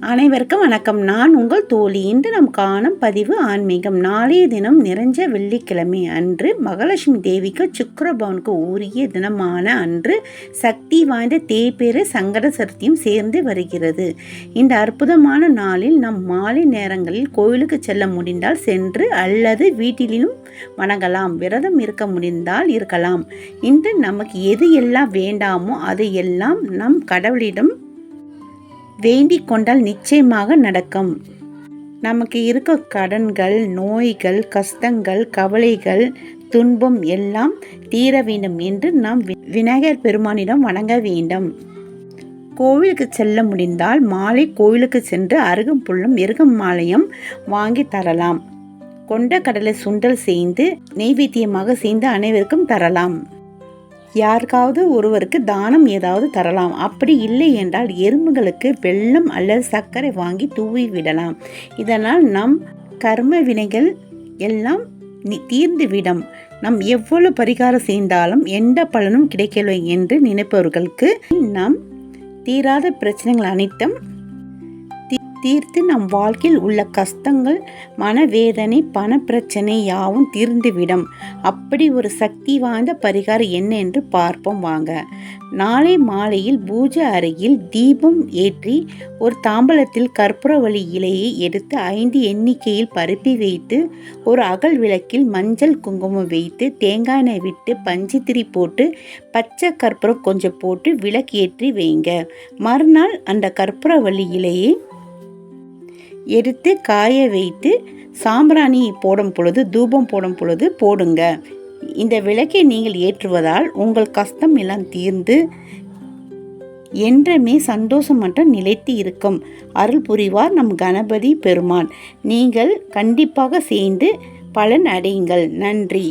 அனைவருக்கும் வணக்கம். நான் உங்கள் தோழி. இன்று நாம் காணும் பதிவு ஆன்மீகம். நாளைய தினம் நிறைஞ்ச வெள்ளிக்கிழமை அன்று மகாலட்சுமி தேவிக்கு சுக்கிரபவனுக்கு உரிய தினமான அன்று சக்தி வாய்ந்த தேய்பிறை சங்கட சதுர்த்தியும் சேர்ந்து வருகிறது. இந்த அற்புதமான நாளில் நம் மாலை நேரங்களில் கோயிலுக்கு செல்ல முடிந்தால் சென்று அல்லது வீட்டிலும் வணங்கலாம். விரதம் இருக்க முடிந்தால் இருக்கலாம். இன்று நமக்கு எது எல்லாம் வேண்டாமோ அது எல்லாம் நம் கடவுளிடம் வேண்டிக் கொண்டால் நிச்சயமாக நடக்கும். நமக்கு இருக்க கடன்கள், நோய்கள், கஷ்டங்கள், கவலைகள், துன்பம் எல்லாம் தீர வேண்டும் என்று நாம் விநாயகர் பெருமானிடம் வணங்க வேண்டும். கோவிலுக்கு செல்ல முடிந்தால் மாலை கோவிலுக்கு சென்று அருகம்புல்லும் எருகம் மாலையும் வாங்கி தரலாம். கொண்ட கடலை சுண்டல் செய்து நெய்வேத்தியமாக செய்து அனைவருக்கும் தரலாம். யாருக்காவது ஒருவருக்கு தானம் ஏதாவது தரலாம். அப்படி இல்லை என்றால் எறும்புகளுக்கு வெல்லம் அல்லது சர்க்கரை வாங்கி தூவி விடலாம். இதனால் நம் கர்ம வினைகள் எல்லாம் தீர்ந்துவிடும். நம் எவ்வளவு பரிகாரம் செய்தாலும் எந்த பலனும் கிடைக்கவில்லை என்று நினைப்பவர்களுக்கு நம் தீராத பிரச்சனைகள் அனைத்தும் தீர்த்து நம் வாழ்க்கையில் உள்ள கஷ்டங்கள், மனவேதனை, பண பிரச்சனை யாவும் தீர்ந்துவிடும். அப்படி ஒரு சக்தி வாய்ந்த பரிகாரம் என்ன என்று பார்ப்போம் வாங்க. நாளை மாலையில் பூஜை அறையில் தீபம் ஏற்றி ஒரு தாம்பலத்தில் கற்பூரவள்ளி இலையை எடுத்து 5 எண்ணிக்கையில் பரப்பி வைத்து ஒரு அகல் விளக்கில் மஞ்சள் குங்குமம் வைத்து தேங்காய் எண்ணெய் விட்டு பஞ்சுத்திரி போட்டு பச்சை கற்பூரம் கொஞ்சம் போட்டு விளக்கு ஏற்றி வைங்க. மறுநாள் அந்த கற்பூரவள்ளி இலையை எடுத்து காய வைத்து சாம்பிராணி போடும் பொழுது, தூபம் போடும் பொழுது போடுங்க. இந்த விளக்கை நீங்கள் ஏற்றுவதால் உங்கள் கஷ்டம் எல்லாம் தீர்ந்து என்றுமே சந்தோஷம் மட்டும் நிலைத்து இருக்கும். அருள் புரிவார் நம் கணபதி பெருமான். நீங்கள் கண்டிப்பாக செய்து பலன் அடையுங்கள். நன்றி.